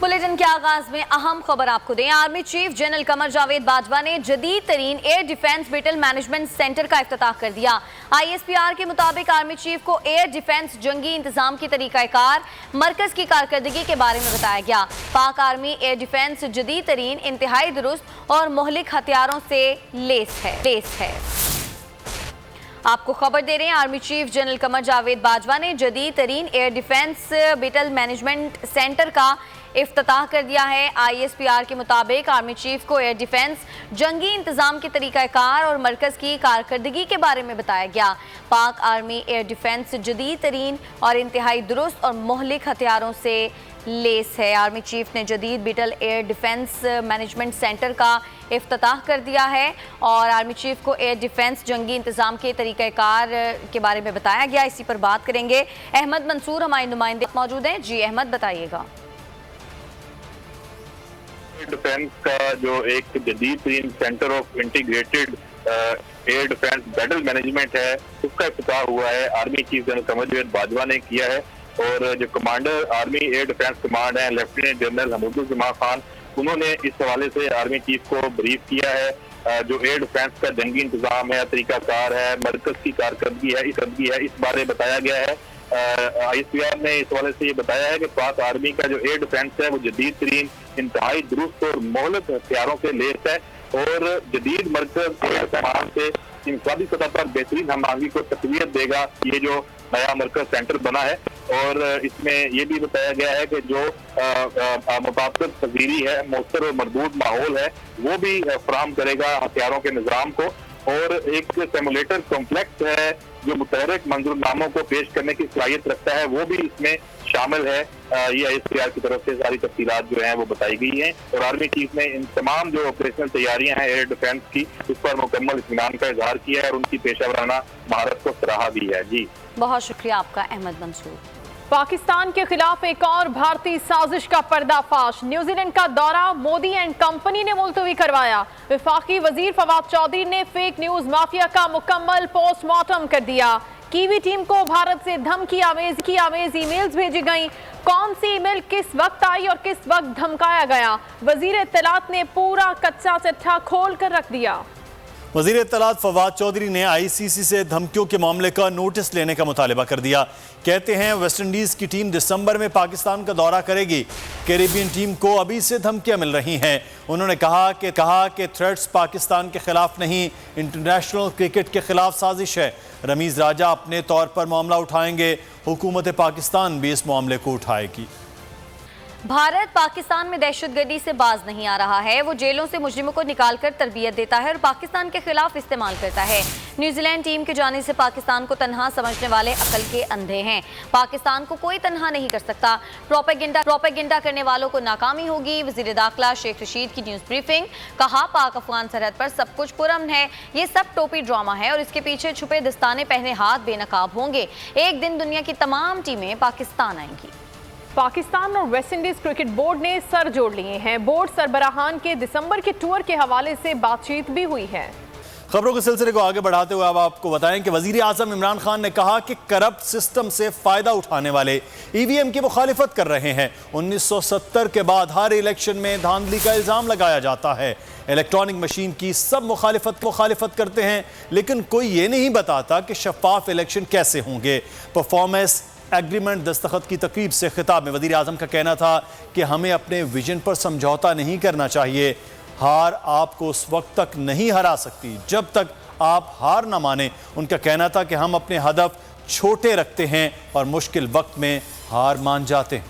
Bulletin के आगाज में अहम खबर आपको दें। Army chief general Qamar Javed Bajwa ने जदीद तरीन air defence battle management centre का इफ्तिताह कर दिया। ISPR के मुताबिक आर्मी चीफ को एयर डिफेंस जंगी इंतजाम की तरीकाकार मरकज की कारकर्दगी के बारे में बताया गया। पाक आर्मी एयर डिफेंस जदीद तरीन इंतहाई दुरुस्त और मुहलिक हथियारों से लेस है। आपको खबर दे रहे हैं, army chief general Qamar Javed Bajwa ने जदीद तरीन air defence battle management centre का इफ्तिताह कर दिया है। ISPR के मुताबिक आर्मी चीफ को एयर डिफेंस जंगी इंतजाम के तरीक़ाकार और मरकज़ की कारकर्दगी के बारे में बताया गया। पाक आर्मी एयर डिफेंस जदीद तरीन और इंतहाई दुरुस्त और मुहलिक हथियारों से लेस है। आर्मी चीफ ने जदीद battle air defence management centre का इफ्तिताह कर दिया है और आर्मी चीफ को एयर डिफेंस जंगी इंतजाम के तरीक़ाकार के बारे में बताया गया। इसी पर बात करेंगे। अहमद मंसूर हमारे नुमाइंदे मौजूद हैं। जी अहमद, बताइएगा। डिफेंस का जो एक जदीद तरीन centre of integrated air defence battle management है, उसका इफ्तिताह हुआ है। Army chief general Qamar Javed Bajwa ने किया है और जो commander army air defence command है लेफ्टिनेंट जनरल हमूदुल खान, उन्होंने इस हवाले से आर्मी चीफ को ब्रीफ किया है। जो एयर डिफेंस का जंगी इंतजाम है, तरीकाकार है, मरकज की कारकर्दगी है, इस बारे बताया गया है। ISPR ने इस हवाले से ये बताया है कि पाक आर्मी का जो एयर डिफेंस है वो जदीद तरीन इंतहाई दुरुस्त और मोहलत हथियारों से लेस है और जदीद मरकज एयर कमान से इंफरादी सतह पर बेहतरीन हम आहंगी को तक़वियत देगा। ये जो नया मरकज सेंटर बना है और इसमें ये भी बताया गया है कि जो मुताबिक पजीरी है, मौसर और मरबूत माहौल है, वो भी फराहम करेगा हथियारों के निज़ाम को। और एक सिमुलेटर कॉम्प्लेक्स है जो मुतहरक मंजूरनामों को पेश करने की सलाहियत रखता है, वो भी इसमें शामिल है। ये ISPR की तरफ से सारी तफसीलात जो हैं वो बताई गई हैं और आर्मी चीफ ने इन तमाम जो ऑपरेशनल तैयारियां हैं एयर डिफेंस की, उस पर मुकम्मल इत्मीनान का इजहार किया है और उनकी पेशा वराना महारत को सराहा भी है। जी बहुत शुक्रिया आपका अहमद मंसूर। पाकिस्तान के खिलाफ एक और भारतीय साजिश का पर्दाफाश। न्यूजीलैंड का दौरा मोदी एंड कंपनी ने मुलतवी करवाया। वफाकी वजीर फवाद चौधरी ने फेक न्यूज माफिया का मुकम्मल पोस्टमार्टम कर दिया। कीवी टीम को भारत से धमकी आमेज ईमेल्स भेजी गईं। कौन सी ईमेल किस वक्त आई और किस वक्त धमकाया गया, वजीर इत्तलात ने पूरा कच्चा चिट्ठा खोल कर रख दिया। वज़ीर इत्तलात फवाद चौधरी ने ICC से धमकियों के मामले का नोटिस लेने का मुतालिबा कर दिया। कहते हैं वेस्ट इंडीज़ की टीम दिसंबर में पाकिस्तान का दौरा करेगी। कैरेबियन टीम को अभी से धमकियां मिल रही हैं। उन्होंने कहा कि थ्रेट्स पाकिस्तान के खिलाफ नहीं, इंटरनेशनल क्रिकेट के खिलाफ साजिश है। रमीज़ राजा अपने तौर पर मामला उठाएंगे, हुकूमत पाकिस्तान भी इस मामले को उठाएगी। भारत पाकिस्तान में दहशतगर्दी से बाज नहीं आ रहा है। वो जेलों से मुजरिमों को निकालकर तरबियत देता है और पाकिस्तान के खिलाफ इस्तेमाल करता है। न्यूजीलैंड टीम के जाने से पाकिस्तान को तन्हा समझने वाले अकल के अंधे हैं। पाकिस्तान को कोई तन्हा नहीं कर सकता। प्रोपेगेंडा करने वालों को नाकामी होगी। वज़ीर दाखिला शेख रशीद की न्यूज़ ब्रीफिंग, कहा पाक अफगान सरहद पर सब कुछ पुरअमन है। ये सब टोपी ड्रामा है और इसके पीछे छुपे दस्ताने पहने हाथ बेनकाब होंगे। एक दिन दुनिया की तमाम टीमें पाकिस्तान आएंगी। पाकिस्तान और वेस्ट इंडीज क्रिकेट बोर्ड ने सर जोड़ लिए हैं। बोर्ड सरबराहान के दिसंबर के टूर के हवाले से बातचीत भी हुई है। खबरों के सिलसिले को आगे बढ़ाते हुए अब आपको बताएं कि वजीर आजम इमरान खान ने कहा कि करप्ट सिस्टम से फायदा उठाने वाले EVM की मुखालिफत कर रहे हैं। 1970 के बाद हर इलेक्शन में धांधली का इल्जाम लगाया जाता है। इलेक्ट्रॉनिक मशीन की सब मुखालिफत करते हैं, लेकिन कोई ये नहीं बताता कि शफाफ इलेक्शन कैसे होंगे। परफॉर्मेंस एग्रीमेंट दस्तखत की तकरीब से खिताब में वज़ीर आज़म का कहना था कि हमें अपने विजन पर समझौता नहीं करना चाहिए। हार आपको उस वक्त तक नहीं हरा सकती जब तक आप हार ना माने। उनका कहना था कि हम अपने हदफ छोटे रखते हैं और मुश्किल वक्त में हार मान जाते हैं।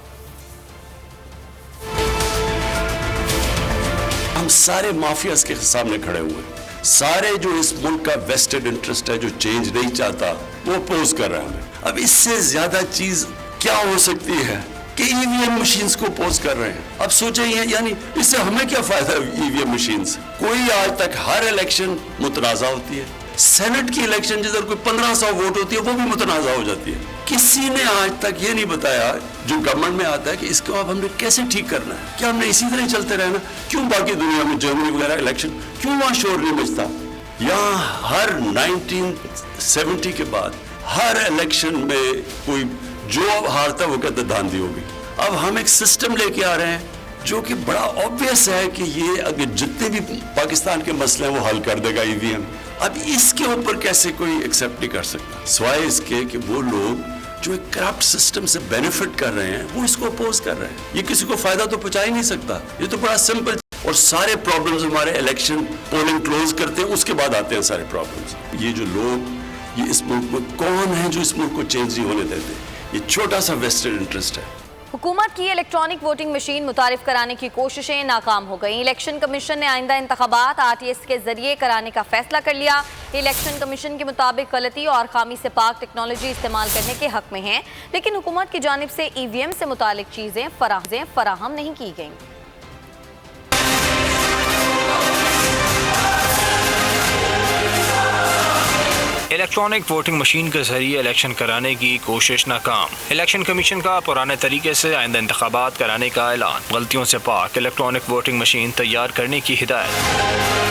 हम सारे माफियाज के सामने खड़े हुए, सारे जो इस मुल्क का वेस्टेड इंटरेस्ट है, जो चेंज नहीं चाहता, वो अपोज कर रहा है। अब इससे ज्यादा चीज क्या हो सकती है कि EVM मशीन्स को अपोज कर रहे हैं। अब सोचे यानी इससे हमें क्या फायदा EVM मशीन से? कोई आज तक हर इलेक्शन मुतनाज़ा होती है। सेनेट की इलेक्शन जिधर कोई 1500 वोट होती है वो भी मुतनाज़ा हो जाती है। किसी ने आज तक ये नहीं बताया जो गवर्नमेंट में आता है कि इसको अब हमने कैसे ठीक करना है। क्या हमने इसी तरह चलते रहना? क्यों बाकी दुनिया में जर्मनी वगैरह इलेक्शन क्यों वहां शोर नहीं बचता? यहाँ हर 1970 के बाद हर इलेक्शन में कोई जो अब हारता वो कहता धांधली होगी। अब हम एक सिस्टम लेके आ रहे हैं जो कि बड़ा ऑब्वियस है कि ये अगर जितने भी पाकिस्तान के मसले हैं वो हल कर देगा ईवीएम। अब इसके ऊपर कैसे कोई एक्सेप्ट नहीं कर सकता, सिवाय इसके कि वो लोग जो एक करप्ट सिस्टम से बेनिफिट कर रहे हैं वो इसको अपोज कर रहे हैं। ये किसी को फायदा तो पहुंचा ही नहीं सकता, ये तो बड़ा सिंपल। और सारे प्रॉब्लम्स हमारे इलेक्शन पोलिंग क्लोज करते हैं उसके बाद आते हैं सारे प्रॉब्लम्स। ये जो लोग ये इस मुल्क में कौन है जो इस मुल्क को चेंज नहीं होने देते, ये छोटा सा वेस्टेड इंटरेस्ट है। हुकूमत की इलेक्ट्रॉनिक वोटिंग मशीन मुतारिफ कराने की कोशिशें नाकाम हो गई। इलेक्शन कमीशन ने आइंदा इंतखाबात आरटीएस के जरिए कराने का फैसला कर लिया। इलेक्शन कमीशन के मुताबिक गलती और खामी से पाक टेक्नोलॉजी इस्तेमाल करने के हक में हैं, लेकिन हुकूमत की जानिब से ईवीएम से मुतालिक चीज़ें फराहम नहीं की गईं। इलेक्ट्रॉनिक वोटिंग मशीन के जरिए इलेक्शन कराने की कोशिश नाकाम। इलेक्शन कमीशन का पुराने तरीके से आइंदा इंतखाबात कराने का ऐलान। गलतियों से पाक इलेक्ट्रॉनिक वोटिंग मशीन तैयार करने की हिदायत।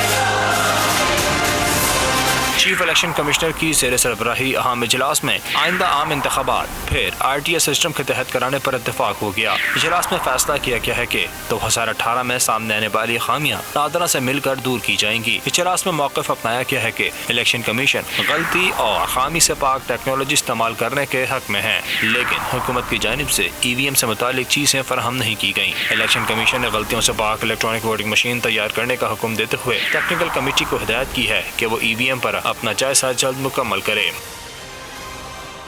चीफ इलेक्शन कमिश्नर की ज़ेर सरबराही अहम इजलास में आइंदा आम इंतखाबात फिर आरटीएस सिस्टम के तहत कराने पर इत्तेफाक हो गया। इजलास में फैसला किया गया है कि 2018 में सामने आने वाली खामियां नादरा से मिलकर दूर की जाएंगी। इजलास में मौक़िफ़ अपनाया गया है कि इलेक्शन कमीशन गलती और खामी से पाक टेक्नोलॉजी इस्तेमाल करने के हक में है, लेकिन हुकूमत की जानिब से ईवीएम से मुतालिक चीज़ें फराहम नहीं की गईं। इलेक्शन कमीशन ने गलतियों से पाक इलेक्ट्रॉनिक वोटिंग मशीन तैयार करने का हुक्म देते हुए टेक्निकल कमेटी को हिदायत की है कि वो ईवीएम पर अपना जायजा जल्द मुकम्मल करे।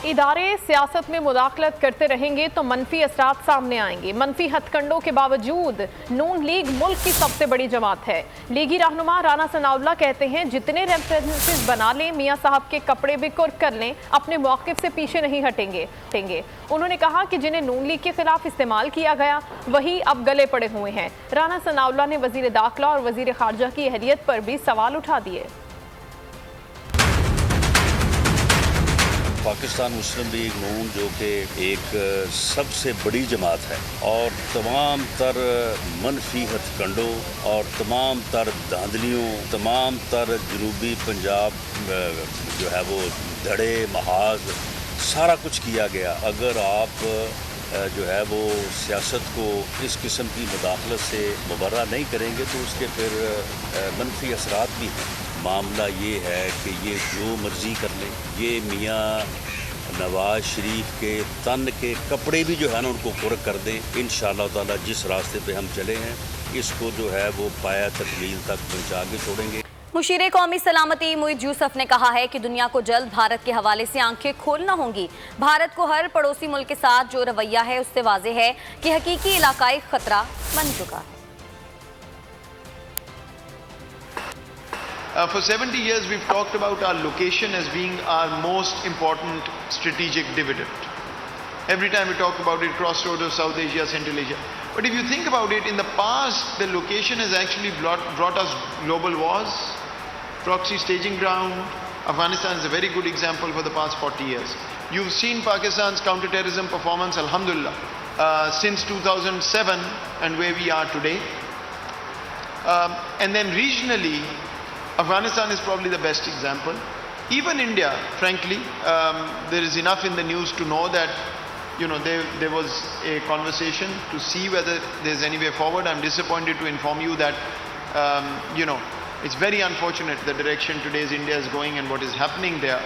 इदारे सियासत में मुदाखलत करते रहेंगे तो मनफी असरात सामने आएंगे। मनफी हथकंडों के बावजूद नून लीग मुल्क की सबसे बड़ी जमात है। लीगी रहनुमा राना सनाउल्लाह कहते हैं जितने रेफरेंसेस बना लें मियाँ साहब के कपड़े भी कुर्क कर लें, अपने मौक़िफ़ से पीछे नहीं हटेंगे। उन्होंने कहा कि जिन्हें नून लीग के खिलाफ इस्तेमाल किया गया वही अब गले पड़े हुए हैं। राना सनाउल्लाह ने वज़ीर दाखिला और वज़ीर ख़ारजा की अहलियत पर भी सवाल उठा दिए। पाकिस्तान मुस्लिम लीग नून जो कि एक सबसे बड़ी जमात है और तमाम तर मनफी हथकंडों और तमाम तर धांधलियों, तमाम तर जनूबी पंजाब जो है वो धड़े महाज सारा कुछ किया गया। अगर आप जो है वो सियासत को इस किस्म की मुदाखलत से मुबर्रा नहीं करेंगे तो उसके फिर मनफी असरात भी हैं। मामला ये है कि ये जो मर्ज़ी कर ले, ये मियाँ नवाज शरीफ के तन के कपड़े भी जो है ना उनको कुर्क कर दें। इंशाअल्लाह ताला जिस रास्ते पे हम चले हैं इसको जो है वो पाया तकमील तक पहुँचा के छोड़ेंगे। मुशीर कौमी सलामती मुईद यूसुफ ने कहा है कि दुनिया को जल्द भारत के हवाले से आंखें खोलना होंगी। भारत को हर पड़ोसी मुल्क के साथ जो रवैया है उससे वाज़ेह है कि हकीकी इलाकाई खतरा बन चुका है। For 70 years we've talked about our location as being our most important strategic dividend. Every time we talk about it, crossroads of South Asia, Central Asia. But if you think about it, in the past the location has actually brought us global wars, proxy staging ground. Afghanistan is a very good example for the past 40 years. You've seen Pakistan's counter-terrorism performance, alhamdulillah, since 2007 and where we are today. And then regionally, Afghanistan is probably the best example. Even India, frankly, there is enough in the news to know that, you know, there was a conversation to see whether there's any way forward. I'm disappointed to inform you that, you know, it's very unfortunate the direction today's India is going and what is happening there.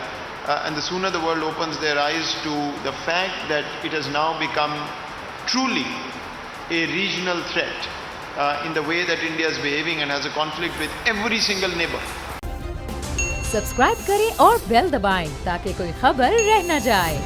And the sooner the world opens their eyes to the fact that it has now become truly a regional threat, in the way that India is behaving and has a conflict with every single neighbor. Subscribe करें और bell दबाएं ताकि कोई खबर रह न जाए।